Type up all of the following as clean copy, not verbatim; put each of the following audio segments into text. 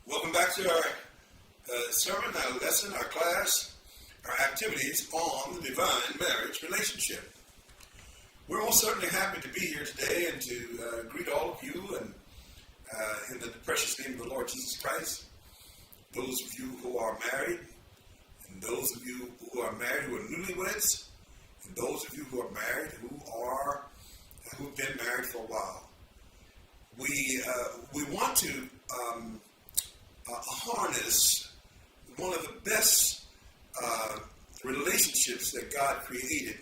Welcome back to our sermon, our lesson, our class, our activities on the divine marriage relationship. We're all certainly happy to be here today and to greet all of you and in the precious name of the Lord Jesus Christ. Those of you who are married, and those of you who are married who are newlyweds, and those of you who are married who've been married for a while. We want to harness one of the best relationships that God created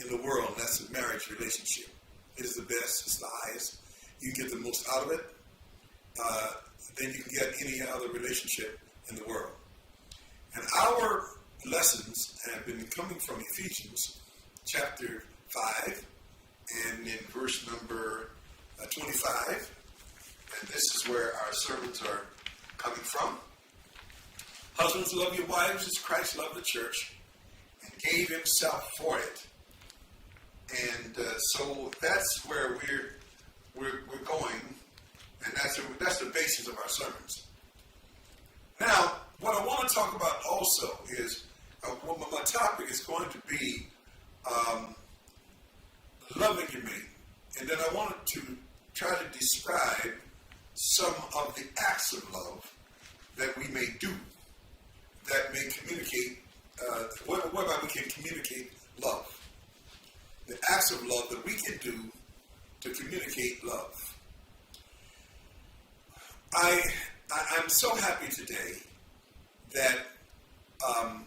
in the world, and that's the marriage relationship. It is the best, it's the highest. You get the most out of it than you can get any other relationship in the world. And our lessons have been coming from Ephesians chapter 5 and in verse number 25. And this is where our sermons are coming from. Husbands, love your wives as Christ loved the church and gave himself for it. And so that's where we're going, and that's the basis of our sermons. Now, what I want to talk about also is my topic is going to be loving your mate, and then I wanted to try to describe some of the acts of love that we may do that may communicate, whereby we can communicate love. The acts of love that we can do to communicate love. I'm so happy today that I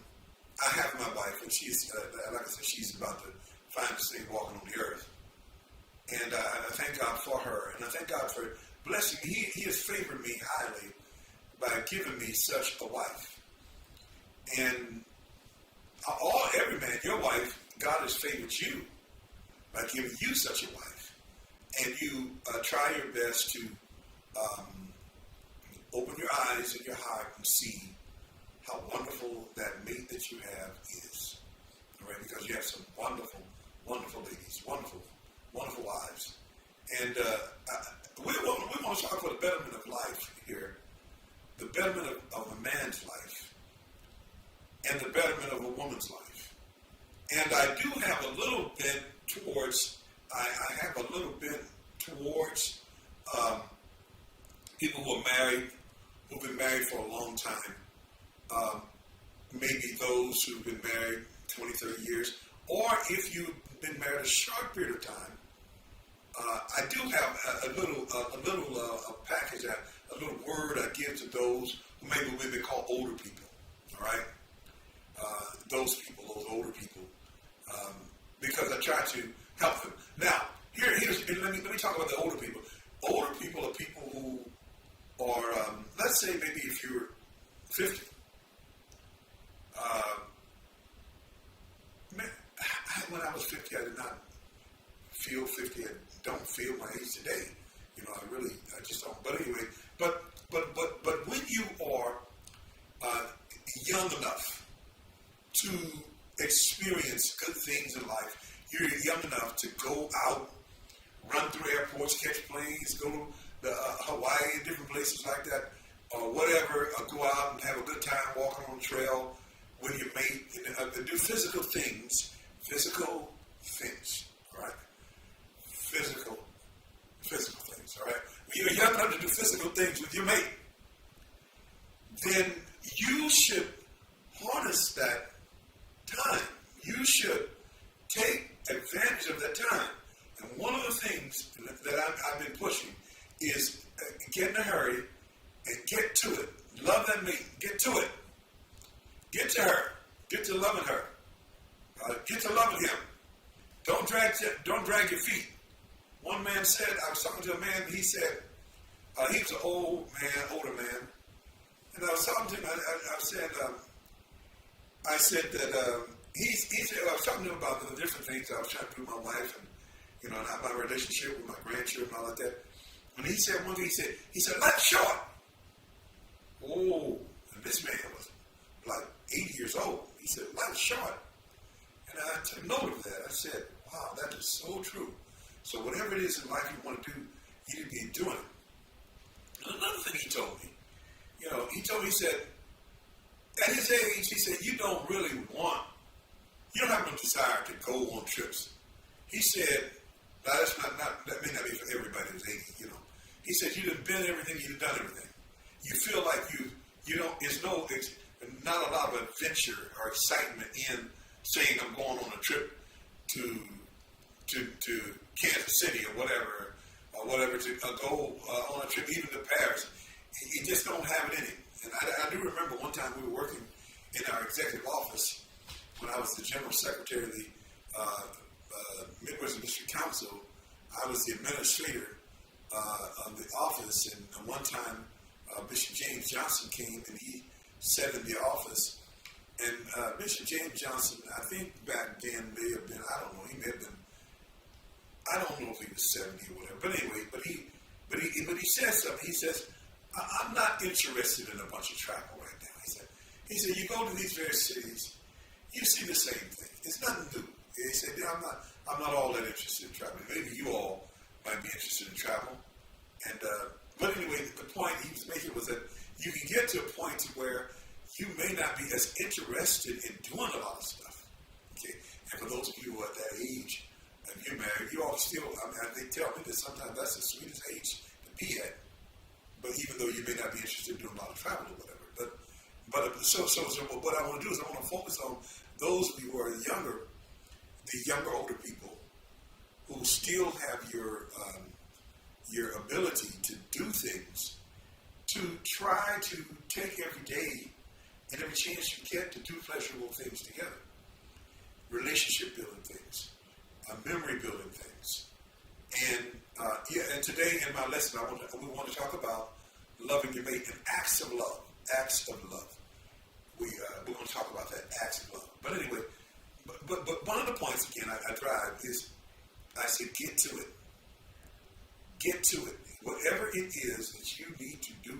have my wife, and she's, like I said, she's about the finest thing walking on the earth. And I thank God for her, and I thank God for blessing me. He has favored me highly by giving me such a wife. And every man, your wife, God has favored you by giving you such a wife. And you try your best to open your eyes and your heart and see how wonderful that mate that you have is. All right, because you have some wonderful, wonderful ladies, wonderful, wonderful wives. And we want to talk about the betterment of life here, the betterment of a man's life, and the betterment of a woman's life. And I do have a little bit towards people who are married, who've been married for a long time. Maybe those who've been married 20, 30 years, or if you've been married a short period of time. I do have a little package, a little word I give to those who maybe we may call older people. All right, those older people, because I try to help them. Now, let me talk about the older people. Older people are people who are, let's say maybe if you're 50. When I was 50, I did not feel 50. I don't feel my age today. I just don't. But anyway, but when you are young enough to experience good things in life, you're young enough to go out, run through airports, catch planes, go to Hawaii, different places like that, or whatever, or go out and have a good time walking on the trail with your mate, and do physical things, all right? Physical things, all right? When you're young enough to do physical things with your mate, then you should harness that time. You should take advantage of that time. And one of the things that I've been pushing is get in a hurry and get to it. Love that mate. Get to it. Get to her. Get to loving her. Get to loving him. Don't drag your feet. One man said, I was talking to a man, he said, he was an older man, and I was talking to him, I said that, he said, I was talking to him about the different things I was trying to do with my wife, and, my relationship with my grandchildren and all like that. And he said one thing, he said, life's short. Oh, and this man was like 80 years old. He said, life's short. And I took note of that. I said, wow, that is so true. So whatever it is in life you want to do, you need to be doing it. And another thing he told me, told me, he said, at his age, he said, you don't have no desire to go on trips. He said, now that may not be for everybody who's 80, you know. He said, you've been everything, you've done everything. You feel like it's not a lot of adventure or excitement in saying I'm going on a trip to Kansas City or whatever to go on a trip even to Paris. He just don't have it in him. And I do remember one time we were working in our executive office when I was the general secretary of the Midwestern District Council. I was the administrator of the office, and one time Bishop James Johnson came and he sat in the office. And Bishop James Johnson, I think back then may have been, I don't know, he may have been, I don't know if he was 70 or whatever. But anyway, but he says something. He says, I'm not interested in a bunch of travel right now. He said, you go to these various cities, you see the same thing. It's nothing new. He said, I'm not all that interested in traveling. Maybe you all might be interested in travel. And but anyway, the point he was making was that you can get to a point where you may not be as interested in doing a lot of stuff. Okay, and for those of you who are at that age, if you're married, you all still. They tell me that sometimes that's the sweetest age to be at. But even though you may not be interested in doing a lot of travel or whatever, so what I want to do is I want to focus on those of you who are younger, the younger older people who still have your ability to do things, to try to take every day and every chance you get to do pleasurable things together, relationship building things, memory building things, and today in my lesson we want to talk about loving your mate and acts of love. Acts of love. We're going to talk about that, acts of love. But anyway, but one of the points again I drive is I say get to it. Get to it. Whatever it is that you need to do,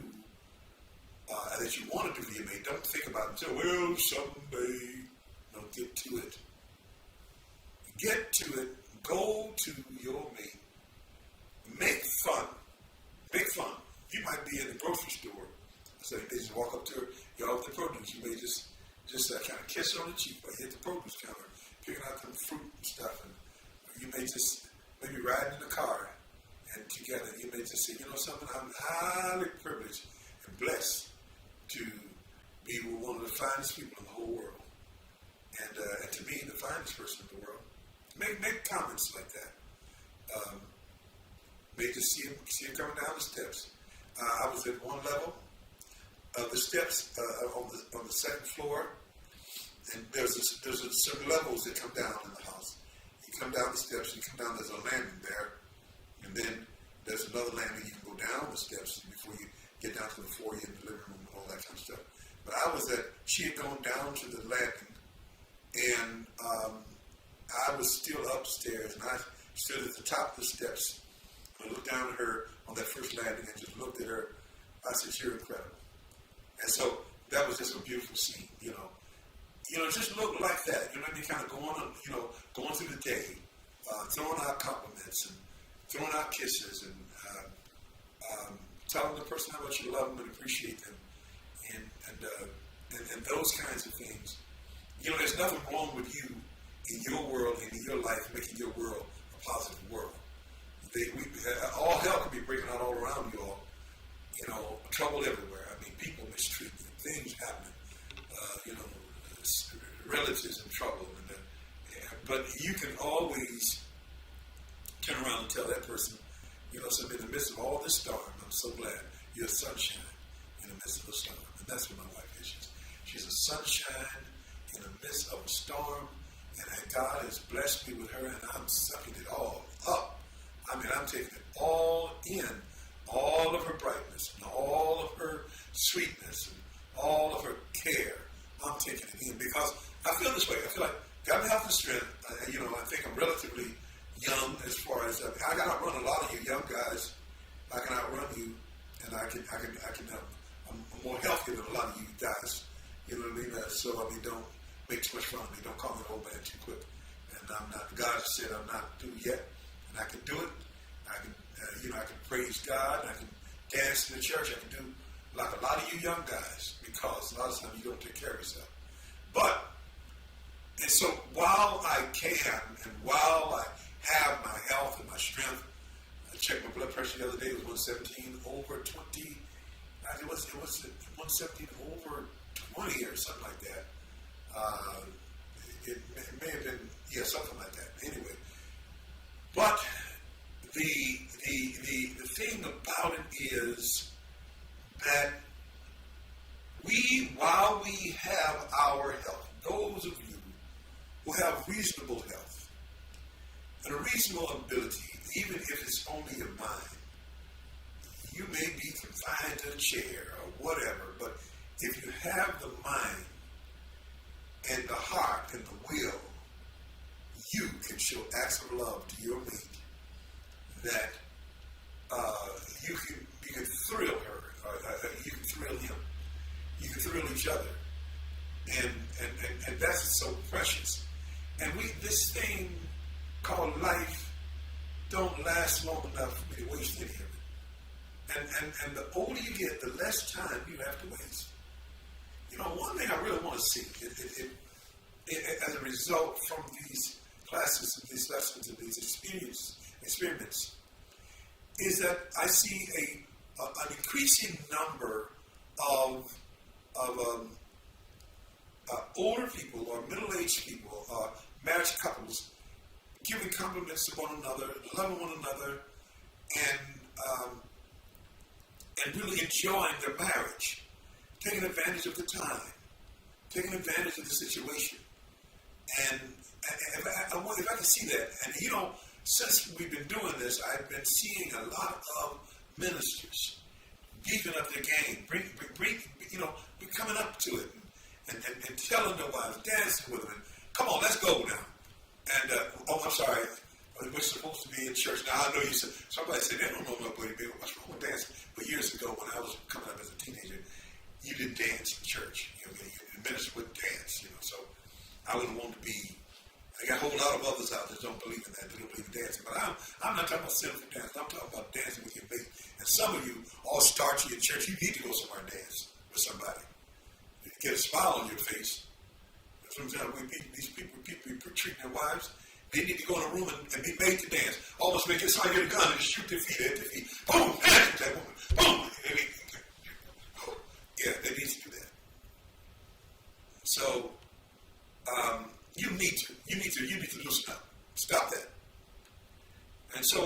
that you want to do for your mate, don't think about it until, well, someday. No, get to it. Get to it. Go to your mate. Make fun. Make fun. You might be in the grocery store. So you may just walk up to her, you're off the produce. You may just kind of kiss her on the cheek or hit the produce counter, picking out some fruit and stuff. And you may just maybe riding in the car and together. You may just say, you know something, I'm highly privileged and blessed to be one of the finest people in the whole world. And to me, the finest person in the world. Make comments like that. May just see him coming down the steps. I was at one level of the steps on the second floor, and there's certain levels that come down in the house. You come down the steps, you come down, there's a landing there, and then there's another landing. You can go down the steps before you get down to the foyer and the living room and all that kind of stuff. But she had gone down to the landing, and I was still upstairs, and I stood at the top of the steps. I looked down at her on that first landing and just looked at her. I said, you're incredible. And so that was just a beautiful scene, you know, just look like that, you know what I mean, kind of going through the day, throwing out compliments and throwing out kisses and telling the person how much you love them and appreciate them and those kinds of things. You know, there's nothing wrong with you in your world and in your life making your world a positive world. All hell could be breaking out all around you all. You know, trouble everywhere. I mean, people mistreat you, things happening. You know, relatives in trouble. But you can always turn around and tell that person, you know, so in the midst of all this storm, I'm so glad you're sunshine in the midst of a storm. And that's what my wife is. She's a sunshine in the midst of a storm. And God has blessed me with her, and I'm sucking it all up. I mean, I'm taking it all in, all of her brightness, and all of her sweetness, and all of her care. I'm taking it in because I feel this way. I feel like God may have the strength. You know, I think I'm relatively young as far as I can outrun a lot of you young guys. I can outrun you, and I'm more healthy than a lot of you guys. You know what I mean? So I mean, don't make too much fun of me. Don't call me an old man too quick. And I'm not. God said I'm not through yet. I can do it. I can praise God. I can dance in the church. I can do like a lot of you young guys. because a lot of times you don't take care of yourself. And so while I can, and while I have my health and my strength, I checked my blood pressure the other day, it was 117 over 20. It was 117 over 20 or something like that. It may have been, yeah, something like that. Anyway, but the thing about it is that while we have our health, those of you who have reasonable health and a reasonable ability, even if it's only your mind, you may be confined to a chair or whatever, but if you have the mind and the heart and the will, you can show acts of love to your mate that you can thrill her, you can thrill him, you can thrill each other, and that's so precious. And this thing called life don't last long enough for me to waste any of it. And the older you get, the less time you have to waste. You know, one thing I really want to see, as a result from these classes and these lessons and these experiments, is that I see an increasing number of older people or middle-aged people, married couples, giving compliments to one another, loving one another, and really enjoying their marriage, taking advantage of the time, taking advantage of the situation. And if I can see that, and you know, since we've been doing this, I've been seeing a lot of ministers beefing up their game, be coming up to it, and telling their wives, dancing with them, and come on, let's go now. And I'm sorry, we're supposed to be in church now. I know you said somebody said they don't know nobody. What's wrong with dancing? But years ago, when I was coming up as a teenager, you didn't dance in church. You know, the minister wouldn't dance. You know, so I wouldn't want to be. I got a whole lot of others out that don't believe in that. They don't believe in dancing. But I'm not talking about sinful dancing. I'm talking about dancing with your mate. And some of you, all starchy in church, you need to go somewhere and dance with somebody. Get a smile on your face. Sometimes these people treating their wives, they need to go in a room and be made to dance. Almost make it sound like a gun and shoot their feet at their feet. Boom! Dance with that woman. Boom! Yeah, they need to do that. So, you need to loosen up. Stop that. And so,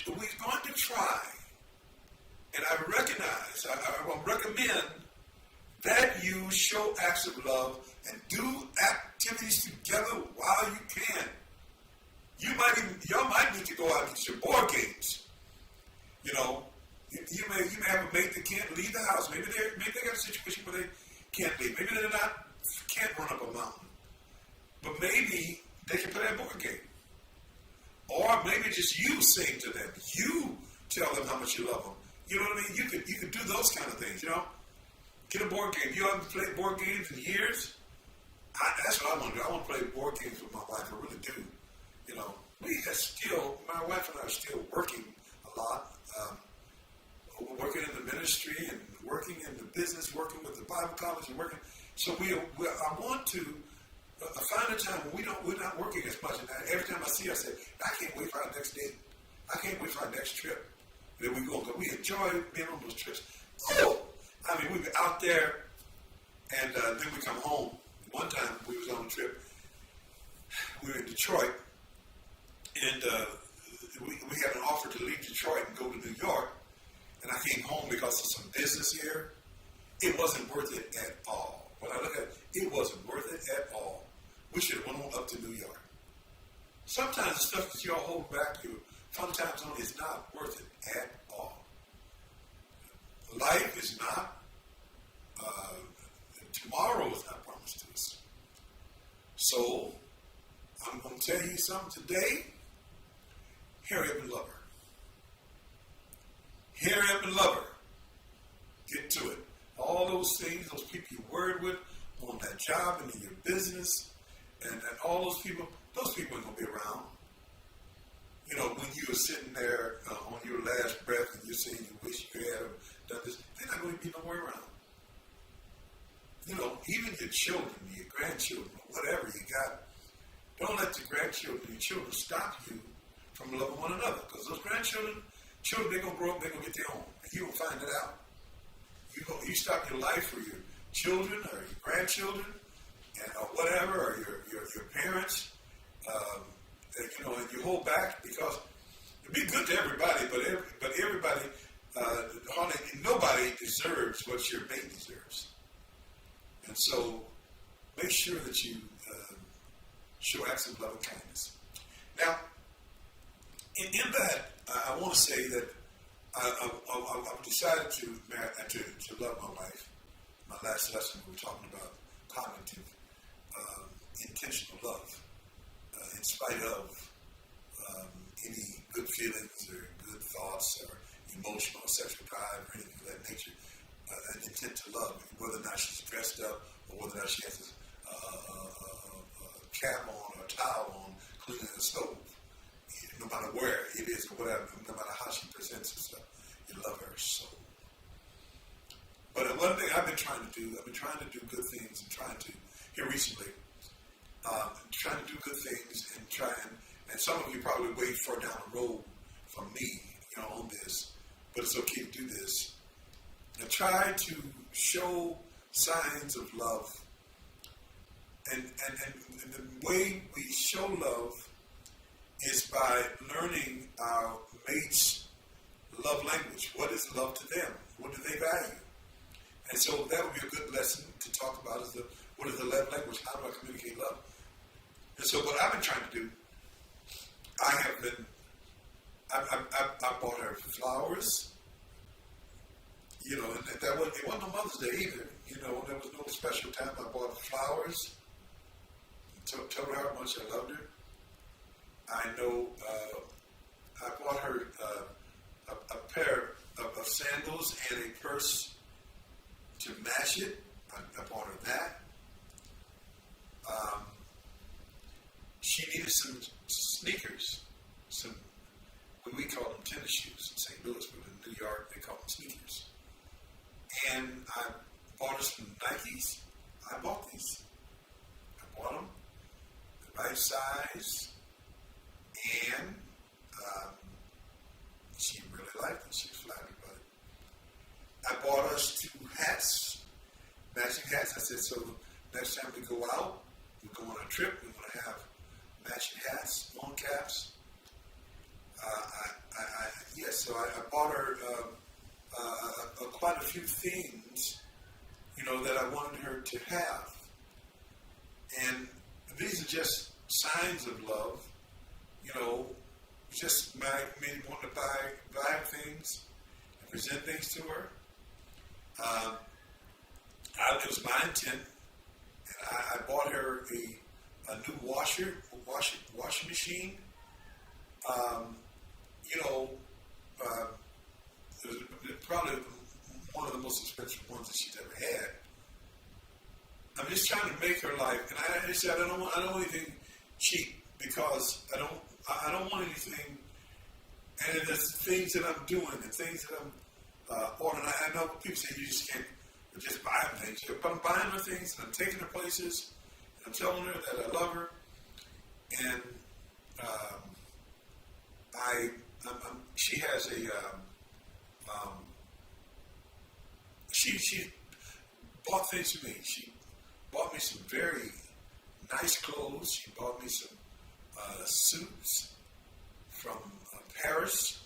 we're going to try, and I recognize, I will recommend that you show acts of love and do activities together while you can. Y'all might need to go out and get your board games. You know, you may have a mate that can't leave the house. Maybe they got a situation where they can't leave. Maybe can't run up a mountain. But maybe they can play a board game. Or maybe just you sing to them. You tell them how much you love them. You know what I mean? You could do those kind of things, you know? Get a board game. You haven't played board games in years? That's what I want to do. I want to play board games with my wife. I really do. You know, my wife and I are still working a lot. We're working in the ministry and working in the business, working with the Bible college and working. So I want to find a time when we're not working as much. And every time I see her, I say, I can't wait for our next date. I can't wait for our next trip. That we go, because we enjoy being on those trips. Oh! I mean, we've been out there, and then we come home. One time, we was on a trip. We were in Detroit, and we had an offer to leave Detroit and go to New York, and I came home because of some business here. It wasn't worth it at all. When I look at it, it wasn't worth it at all. We should have went on up to New York. Sometimes the stuff that y'all hold back, sometimes is not worth it at all. Life is not, tomorrow is not promised to us. So, I'm going to tell you something today. Hurry up and love her. Hurry up and love her. Get to it. All those things, those people you worried with on that job and in your business, and all those people ain't going to be around. You know, when you are sitting there on your last breath and you're saying you wish you had done this, they're not going to be nowhere around. even your children, your grandchildren, whatever you got, don't let the grandchildren, your children stop you from loving one another. Because those grandchildren, they're going to grow up, they're going to get their own. And you will find it out. You stop your life for your children or your grandchildren, or whatever, or your parents, and you hold back because it'd be good to everybody, but everybody, nobody deserves what your mate deserves. And so make sure that you show acts of love and kindness. Now, in that, I want to say that I've decided to love my wife. My last lesson, we were talking about cognitive, intentional love, in spite of any good feelings or good thoughts or emotional or sexual drive or anything of that nature, an intent to love, whether or not she's dressed up or whether or not she has a cap on or a towel on cleaning the stove. No matter where it is or whatever, no matter how she presents herself, you love her so. But one thing I've been trying to do good things and here recently, trying to do good things and some of you probably way far down the road from me, on this, but it's okay to do this. And try to show signs of love. And the way we show love is by learning our mate's love language. What is love to them? What do they value? And so that would be a good lesson to talk about what is the love language? How do I communicate love? And so what I've been trying to do, I bought her flowers, and it wasn't no Mother's Day either. There was no special time. I bought her flowers, told her how much I loved her. I know I bought her a pair of sandals and a purse to match it. I bought her that. She needed some sneakers, we call them tennis shoes in St. Louis, but in New York they call them sneakers. And I bought her some Nikes. I bought these. I bought them the right size, and she really liked it. She was flattered by it. I bought us 2 hats, matching hats. I said, so next time we go out, we go on a trip, we want to have matching hats, lawn caps. So I bought her quite a few things, that I wanted her to have. And these are just signs of love, just made me want to buy things and present things to her. It was my intent, and I bought her a new washing machine. It was probably one of the most expensive ones that she's ever had. I'm just trying to make her life, and I said I don't want anything cheap because I don't want anything. And there's things that I'm doing and things that I'm ordering. I know people say you just can't just buy them things, but I'm buying her things and I'm taking her places and I'm telling her that I love her. And she has she bought things for me. She bought me some very nice clothes. She bought me some suits from Paris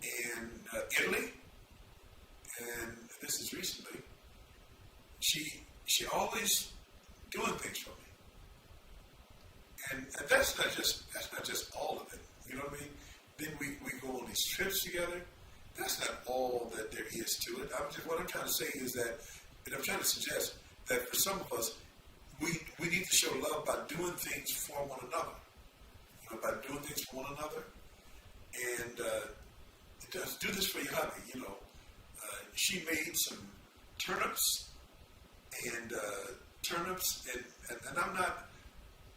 and Italy, and this is recently. She always doing things for me, and that's not just all of it. You know what I mean? Then we go on these trips together. That's not all that there is to it. What I'm trying to say is that, and I'm trying to suggest that for some of us, we need to show love by doing things for one another. By doing things for one another. And do this for your hubby. She made some turnips, and I'm not,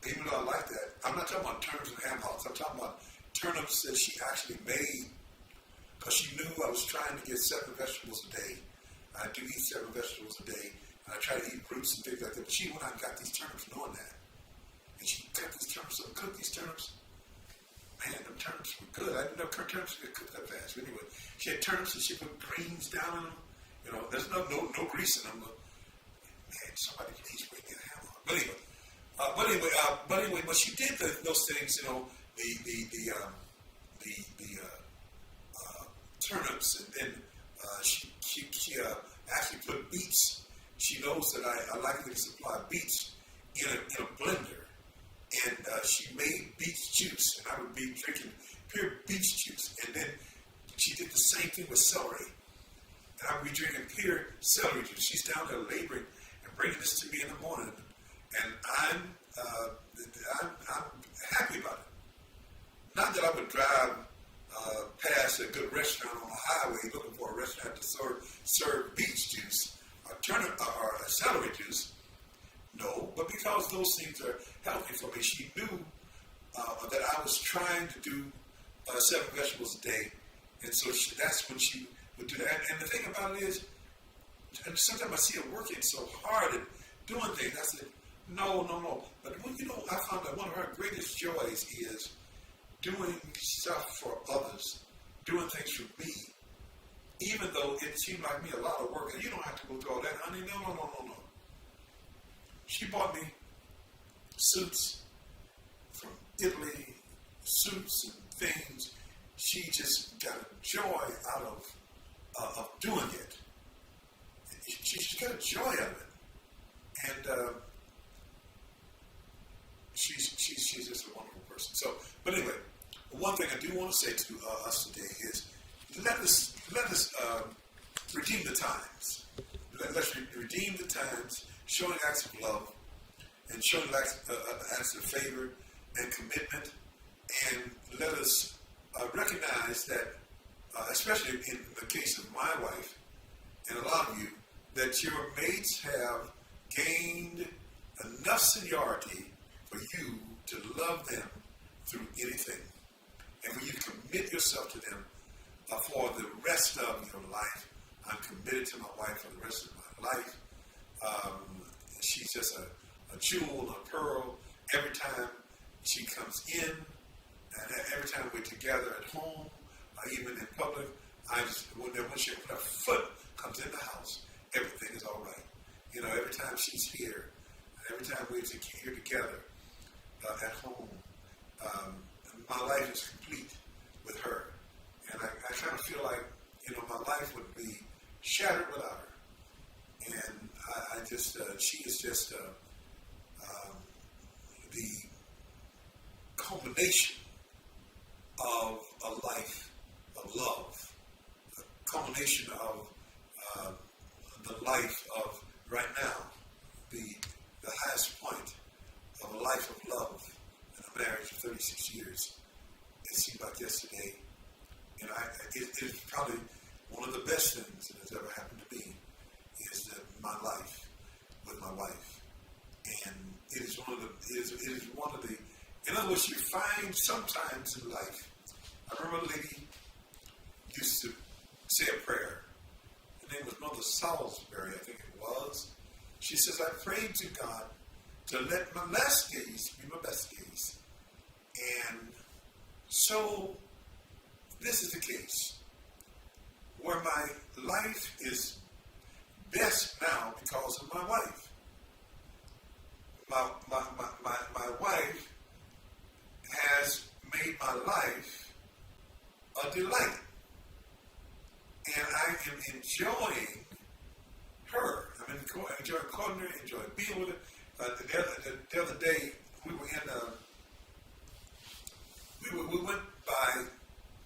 even though I like that, I'm not talking about turnips and ham hocks. I'm talking about turnips that she actually made because she knew I was trying to get 7 vegetables a day. I do eat 7 vegetables a day. I try to eat roots and things like that. But she went out and got these turnips knowing that. And she cut these turnips up, cooked these turnips. Man, them turnips were good. I didn't know turnips could cook that fast. But anyway, she had turnips and she put greens down in them. You know, there's no grease in them. But man, somebody please bring me a hammer. But anyway, when she did those things, you know, the turnips, and then she actually put beets. She knows that I like to supply beets in a blender, and she made beets juice, and I would be drinking pure beets juice. And then she did the same thing with celery, and I would be drinking pure celery juice. She's down there laboring and bringing this to me in the morning, and I'm happy about it. Not that I would drive past a good restaurant on the highway looking for a restaurant to serve beets juice or celery juice. No, but because those things are healthy for me, she knew that I was trying to do 7 vegetables a day, and so that's when she would do that. And the thing about it is, and sometimes I see her working so hard and doing things. I said, no. But you know, I found that one of her greatest joys is doing stuff for others, doing things for me, even though it seemed like me a lot of work. And you don't have to go through all that, honey. No. She bought me suits from Italy, suits and things. She just got a joy out of doing it. She got a joy out of it. And she's just a wonderful person. So, but anyway, one thing I do want to say to us today is let us redeem the times. Let's redeem the times, showing acts of love and showing acts of favor and commitment. And let us recognize that, especially in the case of my wife and a lot of you, that your mates have gained enough seniority for you to love them through anything, and for you to commit yourself to them for the rest of your life. I'm committed to my wife for the rest of my life. She's just a jewel, a pearl. Every time she comes in, and every time we're together at home, even in public, when her foot comes in the house, everything is all right. You know, every time she's here, every time we're here together at home, my life is complete with her. And I kind of feel like, you know, my life would be shattered without her. And she is just the culmination of a life of love, a culmination of the life of right now, the highest point of a life of love and a marriage of 36 years. It seemed like yesterday. You know, it is probably one of the best things that has ever happened to me is that my life with my wife. And it is one of the, in other words, you find sometimes in life. I remember a lady used to say a prayer. Her name was Mother Salisbury, I think it was. She says, I prayed to God to let my last days be my best days. And so this is the case where my life is best now because of my wife. My wife has made my life a delight. And I am enjoying her. I'm enjoying calling her, enjoying being with her. The other day, we were we went by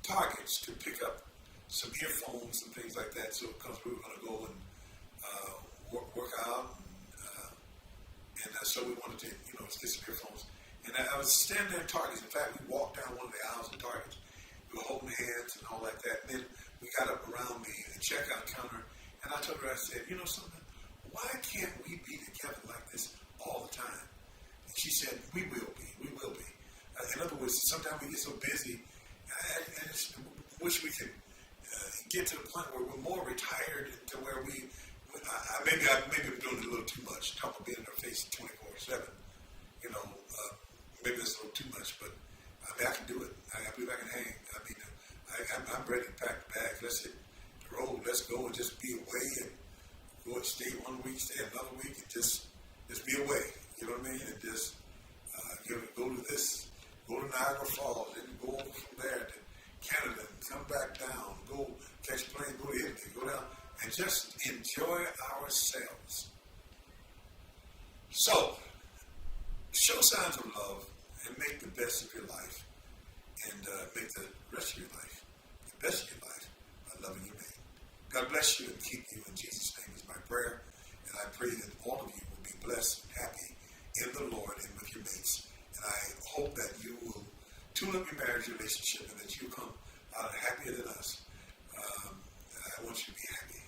Targets to pick up some earphones and things like that. So because we were going to go and work out, and so we wanted to, get some earphones. And I was standing there in Targets. In fact, we walked down one of the aisles in Targets. We were holding hands and all like that. And then we got up around the checkout counter, and I told her, I said, you know something? Why can't we be together like this all the time? And she said, we will be. In other words, sometimes we get so busy. I just wish we could get to the point where we're more retired to where maybe I'm doing it a little just go and just be away and go and stay 1 week, stay another week, and just be away. You know what I mean? And just go to this, go to Niagara Falls, and go over from there to Canada, and come back down, go catch a plane, go to Italy, go down, and just enjoy ourselves. So, show signs of love and make the best of your life, and make the rest of your life the best of your life by loving your mate. God bless you and keep you in Jesus' name is my prayer, and I pray that all of you will be blessed and happy in the Lord and with your mates. And I hope that you will tune up your marriage relationship and that you come out happier than us. I want you to be happy.